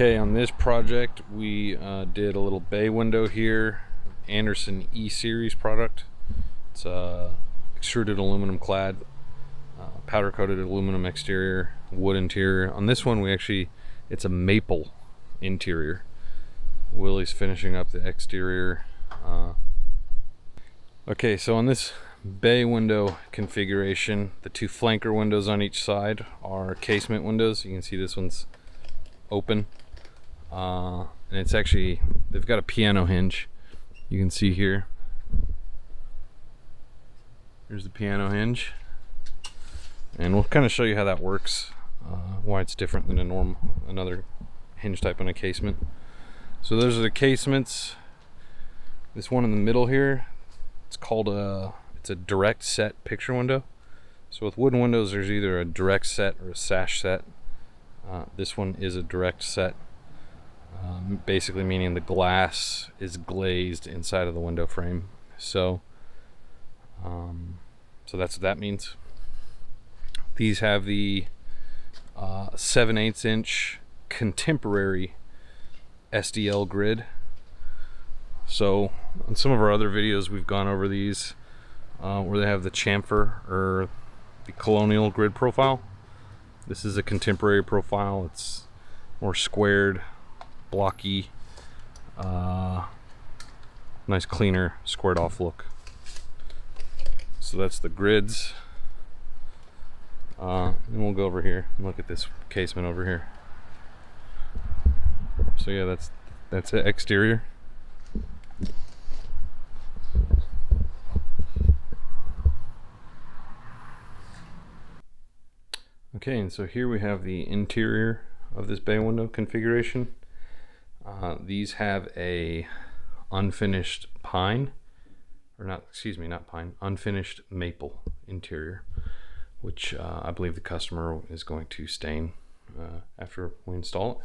Okay, on this project we did a little bay window here, Andersen E-Series product. It's extruded aluminum clad, powder coated aluminum exterior, wood interior. On this one it's a maple interior. Willie's finishing up the exterior. Okay, so on this bay window configuration, the two flanker windows on each side are casement windows. You can see this one's open, and it's actually, they've got a piano hinge. You can see here, here's the piano hinge, and we'll kind of show you how that works, why it's different than another hinge type on a casement. So those are the casements. This one in the middle here, it's called it's a direct set picture window. So with wooden windows, there's either a direct set or a sash set. This one is a direct set, basically meaning the glass is glazed inside of the window frame. So that's what that means. These have the 7/8 inch contemporary SDL grid. So on some of our other videos we've gone over these where they have the chamfer or the colonial grid profile. This is a contemporary profile. It's more squared, blocky, nice cleaner squared off look. So that's the grids. And we'll go over here and look at this casement over here. So yeah, that's the exterior. Okay, and so here we have the interior of this bay window configuration. These have a unfinished pine, or not, excuse me, not pine, unfinished maple interior, which I believe the customer is going to stain after we install it.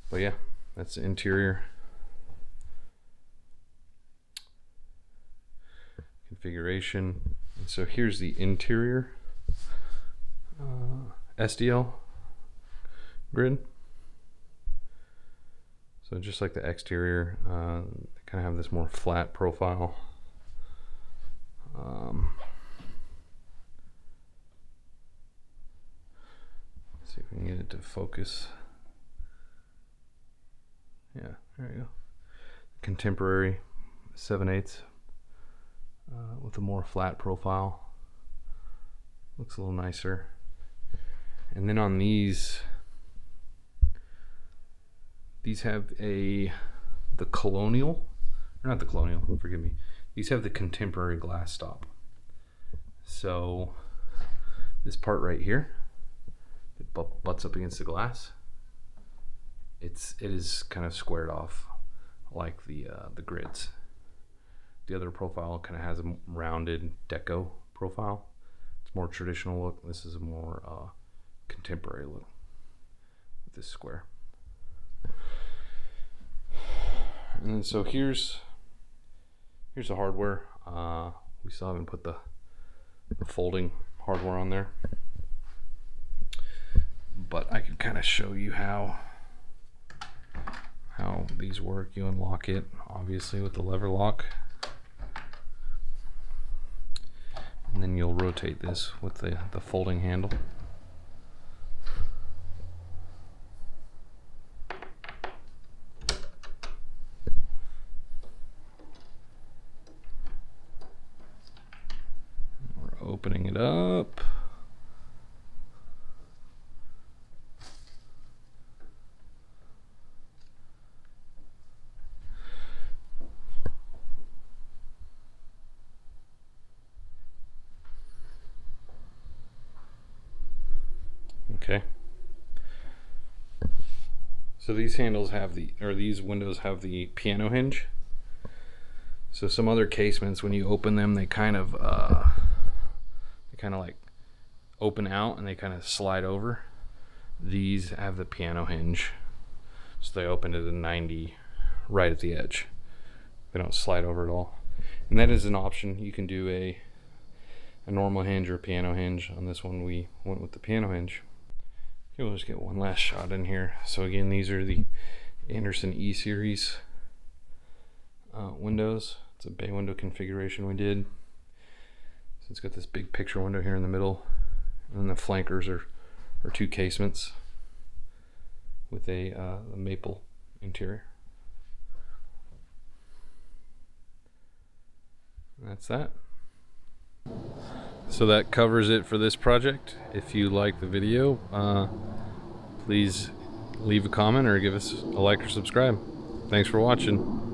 But yeah, that's the interior configuration. And so here's the interior SDL grid. So just like the exterior, they kind of have this more flat profile. Let's see if we can get it to focus. Yeah, there you go. Contemporary 7/8 with a more flat profile. Looks a little nicer. And then on these have the colonial, or not the colonial, forgive me. These have the contemporary glass stop. So this part right here, it butts up against the glass. It is kind of squared off like the grids. The other profile kind of has a rounded deco profile. It's more traditional look. This is a more contemporary look with this square. And then so here's the hardware. We still haven't put the folding hardware on there, but I can kind of show you how these work. You unlock it obviously with the lever lock, and then you'll rotate this with the folding handle. We're opening it up. Okay. So these handles have these windows have the piano hinge. So some other casements, when you open them, they kind of like open out and they kind of slide over. These have the piano hinge, so they open at a 90 right at the edge. They don't slide over at all. And that is an option. You can do a normal hinge or a piano hinge. On this one we went with the piano hinge. Okay, we'll just get one last shot in here. So again, these are the Andersen E-Series windows. It's a bay window configuration we did. So it's got this big picture window here in the middle, and then the flankers are two casements with a maple interior. And that's that. So that covers it for this project. If you like the video, please leave a comment or give us a like or subscribe. Thanks for watching.